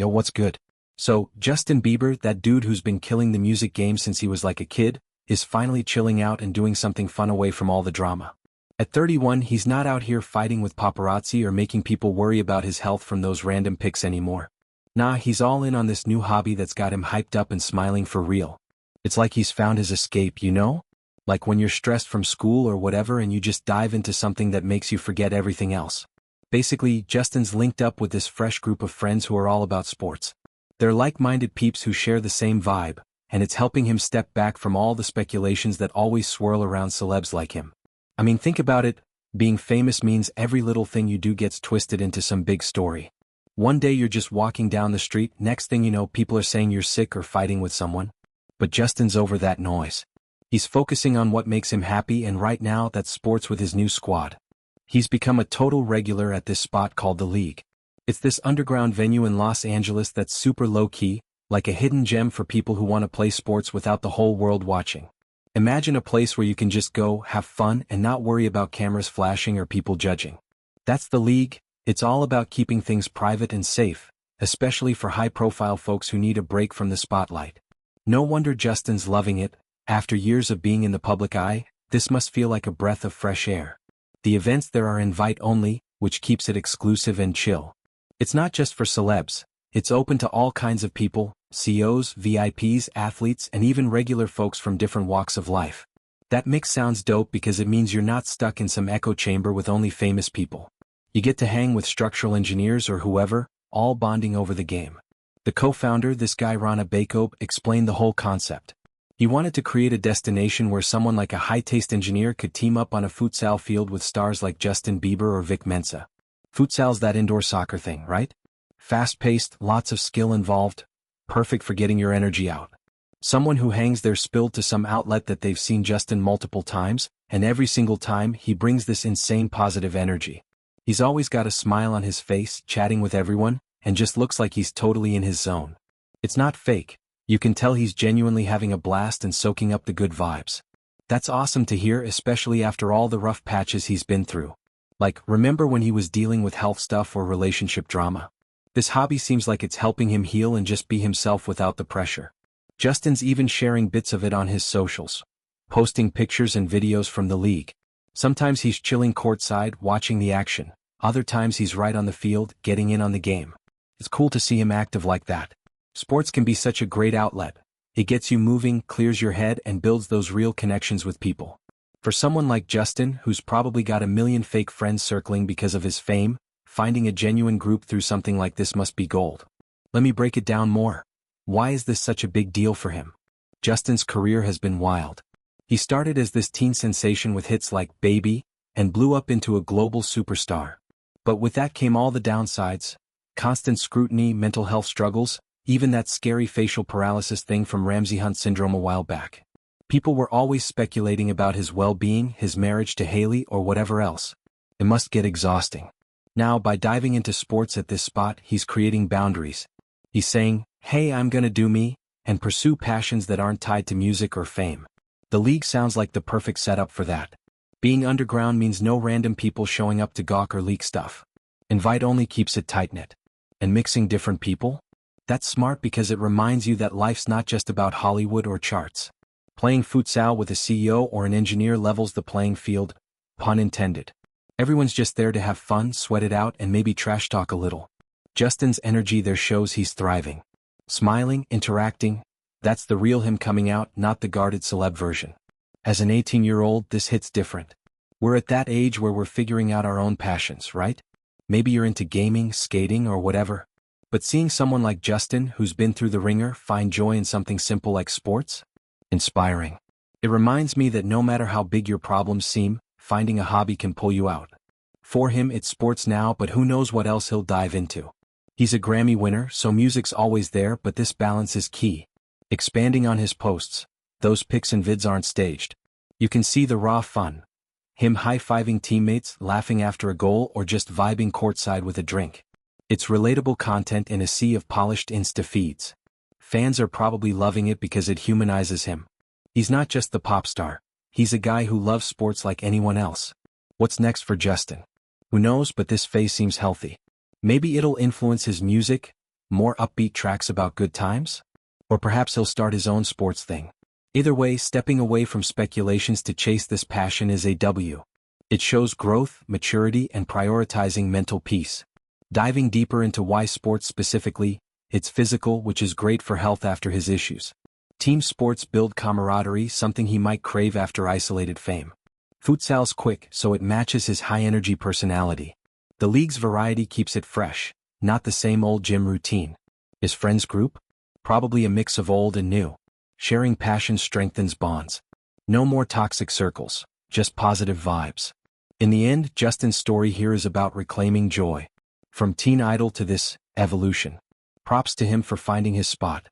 Yo, what's good? So, Justin Bieber, that dude who's been killing the music game since he was like a kid, is finally chilling out and doing something fun away from all the drama. At 31, he's not out here fighting with paparazzi or making people worry about his health from those random pics anymore. Nah, he's all in on this new hobby that's got him hyped up and smiling for real. It's like he's found his escape, you know? Like when you're stressed from school or whatever and you just dive into something that makes you forget everything else. Basically, Justin's linked up with this fresh group of friends who are all about sports. They're like-minded peeps who share the same vibe, and it's helping him step back from all the speculations that always swirl around celebs like him. I mean, think about it, being famous means every little thing you do gets twisted into some big story. One day you're just walking down the street, next thing you know people are saying you're sick or fighting with someone. But Justin's over that noise. He's focusing on what makes him happy, and right now that's sports with his new squad. He's become a total regular at this spot called The League. It's this underground venue in Los Angeles that's super low-key, like a hidden gem for people who want to play sports without the whole world watching. Imagine a place where you can just go, have fun, and not worry about cameras flashing or people judging. That's The League. It's all about keeping things private and safe, especially for high-profile folks who need a break from the spotlight. No wonder Justin's loving it. After years of being in the public eye, this must feel like a breath of fresh air. The events there are invite-only, which keeps it exclusive and chill. It's not just for celebs, it's open to all kinds of people, CEOs, VIPs, athletes, and even regular folks from different walks of life. That mix sounds dope because it means you're not stuck in some echo chamber with only famous people. You get to hang with structural engineers or whoever, all bonding over the game. The co-founder, this guy Rana Bacob, explained the whole concept. He wanted to create a destination where someone like a high-taste engineer could team up on a futsal field with stars like Justin Bieber or Vic Mensa. Futsal's that indoor soccer thing, right? Fast-paced, lots of skill involved, perfect for getting your energy out. Someone who hangs their spill to some outlet that they've seen Justin multiple times, and every single time he brings this insane positive energy. He's always got a smile on his face, chatting with everyone, and just looks like he's totally in his zone. It's not fake. You can tell he's genuinely having a blast and soaking up the good vibes. That's awesome to hear, especially after all the rough patches he's been through. Like, remember when he was dealing with health stuff or relationship drama? This hobby seems like it's helping him heal and just be himself without the pressure. Justin's even sharing bits of it on his socials, posting pictures and videos from the league. Sometimes he's chilling courtside, watching the action. Other times he's right on the field, getting in on the game. It's cool to see him active like that. Sports can be such a great outlet. It gets you moving, clears your head, and builds those real connections with people. For someone like Justin, who's probably got a million fake friends circling because of his fame, finding a genuine group through something like this must be gold. Let me break it down more. Why is this such a big deal for him? Justin's career has been wild. He started as this teen sensation with hits like Baby, and blew up into a global superstar. But with that came all the downsides: constant scrutiny, mental health struggles, even that scary facial paralysis thing from Ramsay Hunt syndrome a while back. People were always speculating about his well-being, his marriage to Hailey, or whatever else. It must get exhausting. Now, by diving into sports at this spot, he's creating boundaries. He's saying, hey, I'm gonna do me, and pursue passions that aren't tied to music or fame. The league sounds like the perfect setup for that. Being underground means no random people showing up to gawk or leak stuff. Invite only keeps it tight-knit. And mixing different people? That's smart because it reminds you that life's not just about Hollywood or charts. Playing futsal with a CEO or an engineer levels the playing field, pun intended. Everyone's just there to have fun, sweat it out, and maybe trash talk a little. Justin's energy there shows he's thriving. Smiling, interacting, that's the real him coming out, not the guarded celeb version. As an 18-year-old, this hits different. We're at that age where we're figuring out our own passions, right? Maybe you're into gaming, skating, or whatever. But seeing someone like Justin, who's been through the ringer, find joy in something simple like sports? Inspiring. It reminds me that no matter how big your problems seem, finding a hobby can pull you out. For him, it's sports now, but who knows what else he'll dive into. He's a Grammy winner, so music's always there, but this balance is key. Expanding on his posts, those pics and vids aren't staged. You can see the raw fun. Him high-fiving teammates, laughing after a goal, or just vibing courtside with a drink. It's relatable content in a sea of polished Insta feeds. Fans are probably loving it because it humanizes him. He's not just the pop star. He's a guy who loves sports like anyone else. What's next for Justin? Who knows, but this phase seems healthy. Maybe it'll influence his music, More upbeat tracks about good times? Or perhaps he'll start his own sports thing. Either way, stepping away from speculations to chase this passion is a W. It shows growth, maturity, and prioritizing mental peace. Diving deeper into why sports specifically, it's physical, which is great for health after his issues. Team sports build camaraderie, something he might crave after isolated fame. Futsal's quick, so it matches his high-energy personality. The league's variety keeps it fresh, not the same old gym routine. His friends group? Probably a mix of old and new. Sharing passion strengthens bonds. No more toxic circles, just positive vibes. In the end, Justin's story here is about reclaiming joy. From teen idol to this evolution. Props to him for finding his spot.